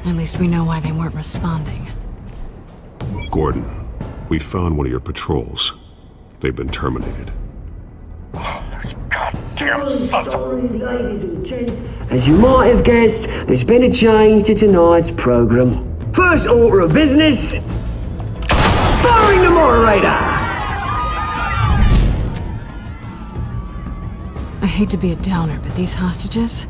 At least we know why they weren't responding. Gordon, we found one of your patrols. They've been terminated. Goddamn sorry, ladies and gents. As you might have guessed, there's been a change to tonight's program. First order of business, firing the moderator. I hate to be a downer, but these hostages,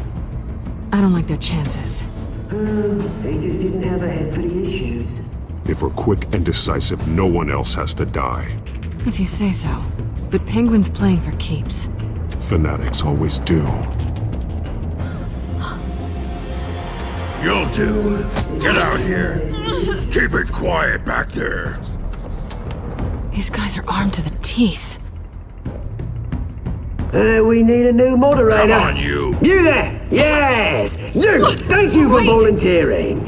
I don't like their chances. They just didn't have a head for the issues. If we're quick and decisive, no one else has to die. If you say so. But Penguin's playing for keeps. Fanatics always do. You'll do. Get out here. Keep it quiet back there. These guys are armed to the teeth. We need a new moderator. Come on, you. You there! Yes! You! Thank you for volunteering.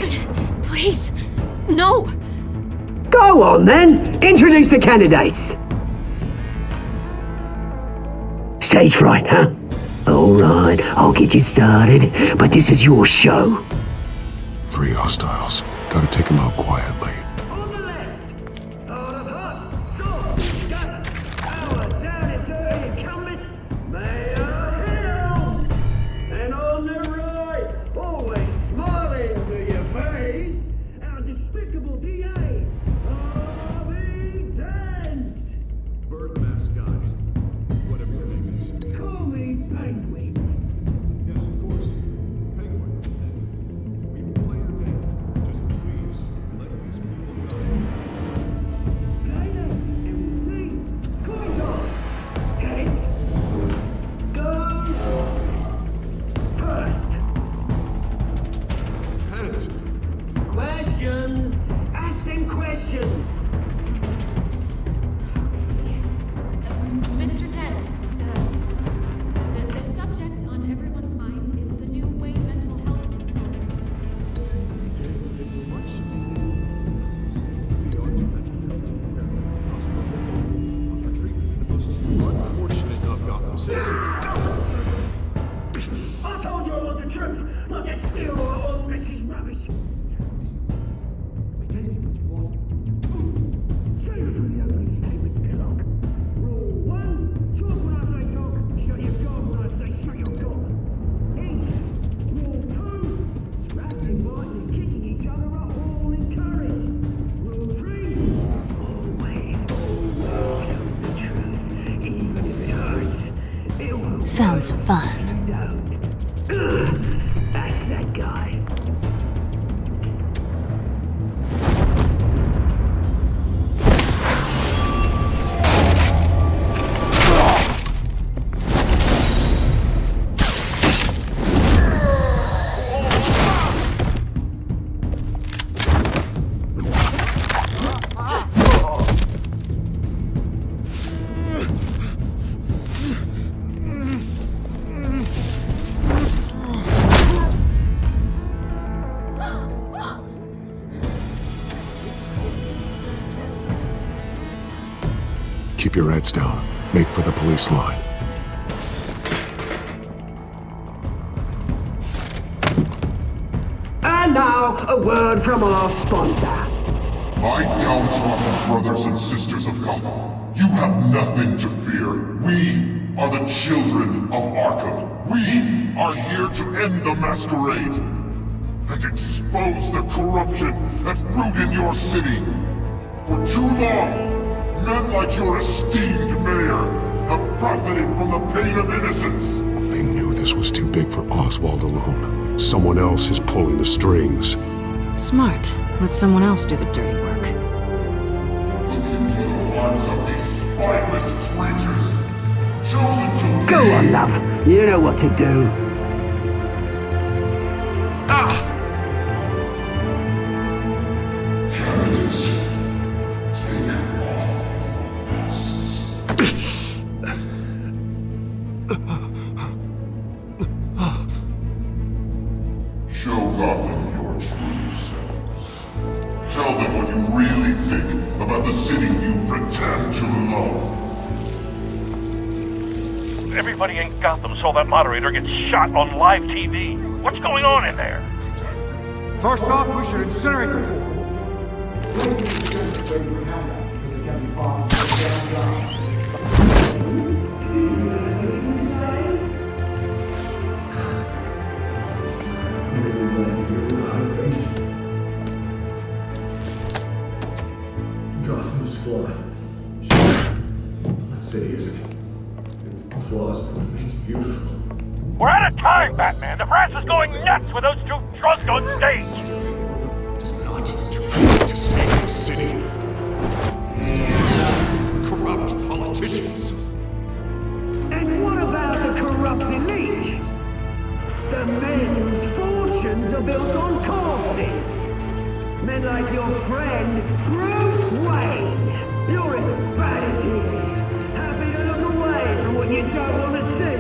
Please, no! Go on then! Introduce the candidates. Stage fright, huh? Alright, I'll get you started, but this is your show. 3 hostiles. Gotta take them out quietly. Sounds fun. Ask that guy. Keep your heads down. Make for the police line. And now, a word from our sponsor. My downtrodden brothers and sisters of Gotham, you have nothing to fear. We are the children of Arkham. We are here to end the masquerade and expose the corruption at root in your city. For too long, men like your esteemed mayor have profited from the pain of innocence. They knew this was too big for Oswald alone. Someone else is pulling the strings. Smart. Let someone else do the dirty work. Look into the hearts of these spineless creatures, chosen to Go on, love. You know what to do. Candidates, take off masks. Show Gotham your true selves. Tell them what you really think about the city you pretend to love. Everybody in Gotham saw that moderator get shot on live TV. What's going on in there? First off, we should incinerate the pool. Gotham is flawed. That city isn't. Its flaws make it beautiful. We're out of time, Batman! The press is going nuts with those two drunks on stage! It's not to save the city. Corrupt politicians. And what about the corrupt elite? The men whose fortunes are built on corpses. Men like your friend, Bruce Wayne. You're as bad as he is. Happy to look away from what you don't want to see.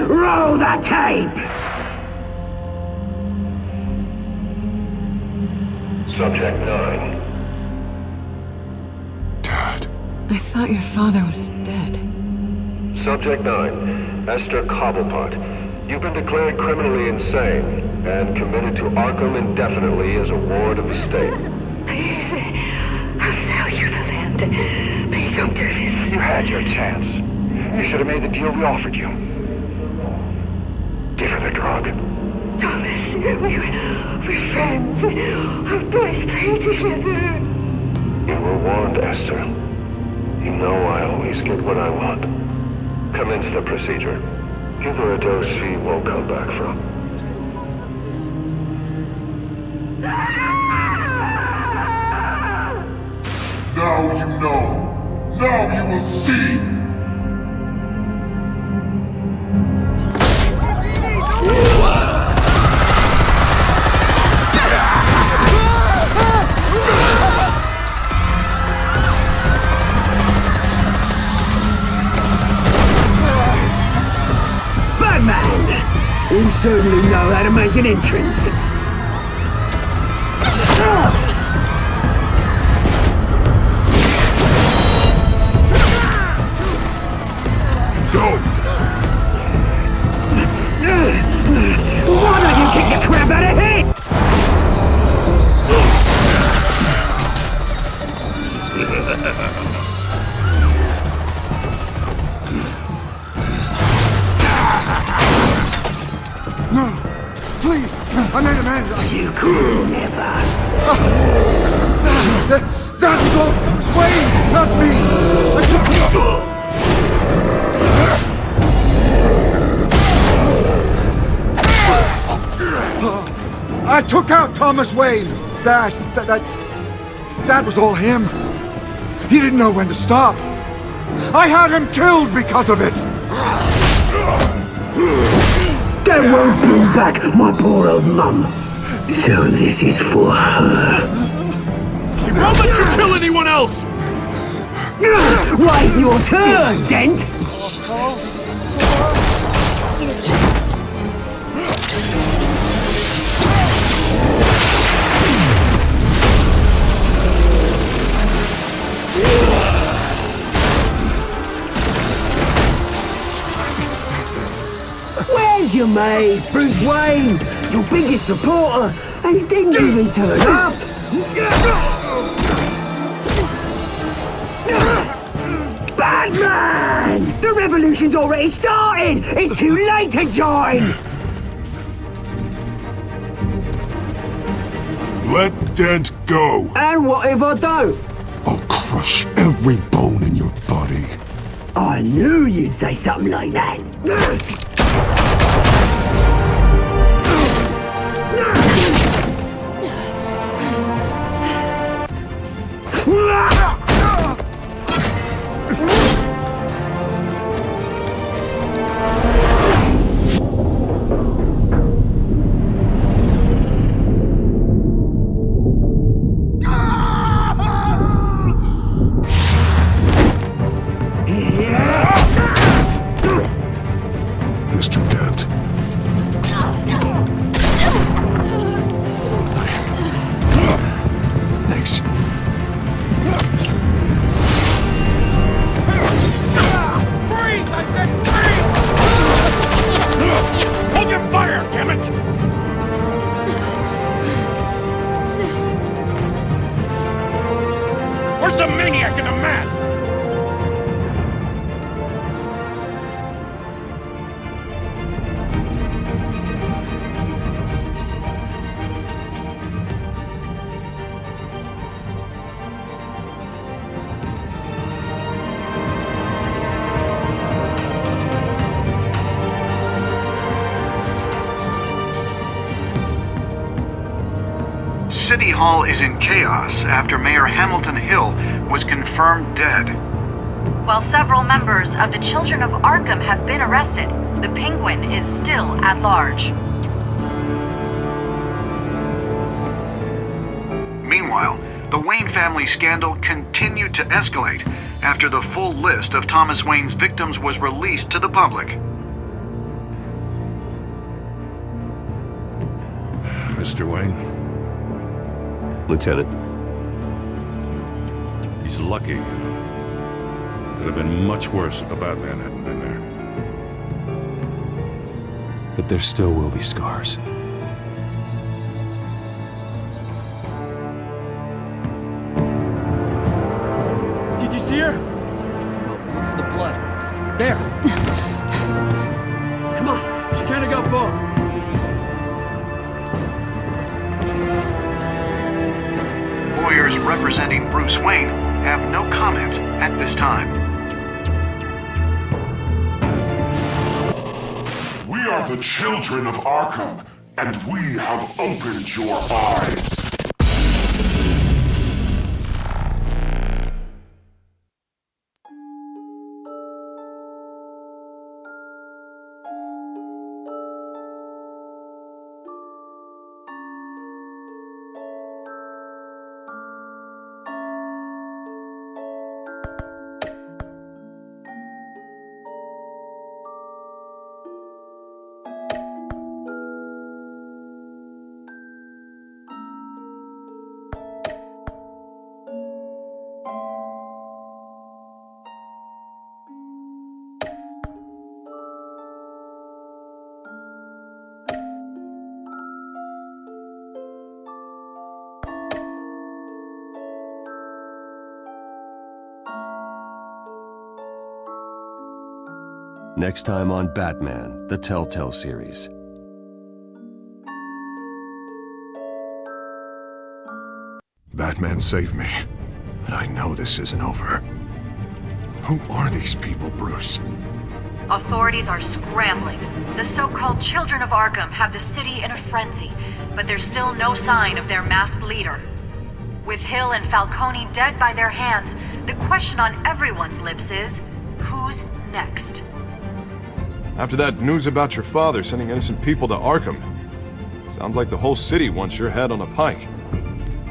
Roll the tape! Subject 9. I thought your father was dead. Subject 9. Esther Cobblepot. You've been declared criminally insane and committed to Arkham indefinitely as a ward of the state. Please, I'll sell you the land. Please don't do this. You had your chance. You should have made the deal we offered you. Give her the drug. Thomas, we're friends. Our boys play together. You were warned, Esther. You know I always get what I want. Commence the procedure. Give her a dose she won't come back from. Now you know. Now you will see. Batman! You certainly know how to make an entrance. Why don't you kick the crap out of him? No! Please! I made amends! You could never. That was all Wayne, not me! I took I took out Thomas Wayne. That was all him. He didn't know when to stop. I had him killed because of it. That won't bring back my poor old mum. So this is for her. He won't let you kill anyone else! Wait your turn, Dent! Where's your mate, Bruce Wayne? Your biggest supporter, and he didn't even turn up! Batman! The revolution's already started! It's too late to join! Let Dent go! And what if I don't? I'll crush every bone in your body. I knew you'd say something like that. Mr. Dent. Thanks. Freeze! I said freeze! Hold your fire, damn it! Where's the maniac in the mask? City Hall is in chaos after Mayor Hamilton Hill was confirmed dead. While several members of the Children of Arkham have been arrested, the Penguin is still at large. Meanwhile, the Wayne family scandal continued to escalate after the full list of Thomas Wayne's victims was released to the public. Mr. Wayne? Lieutenant. He's lucky. Could have been much worse if the Batman hadn't been there. But there still will be scars. Did you see her? Look for the blood. There. Come on. She can't have got far. Lawyers representing Bruce Wayne have no comment at this time. We are the children of Arkham, and we have opened your eyes. Next time on Batman, the Telltale series. Batman saved me, but I know this isn't over. Who are these people, Bruce? Authorities are scrambling. The so-called Children of Arkham have the city in a frenzy, but there's still no sign of their masked leader. With Hill and Falcone dead by their hands, the question on everyone's lips is, who's next? After that news about your father sending innocent people to Arkham, sounds like the whole city wants your head on a pike.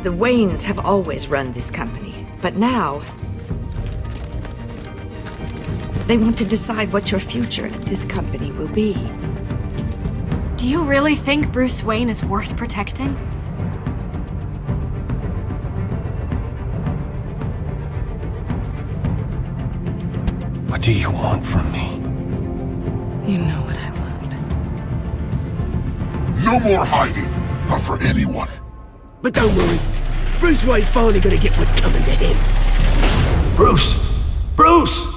The Waynes have always run this company, but now they want to decide what your future at this company will be. Do you really think Bruce Wayne is worth protecting? What do you want from me? You know what I want. No more hiding, not for anyone. But don't worry, Bruce Wayne's finally gonna get what's coming to him. Bruce! Bruce!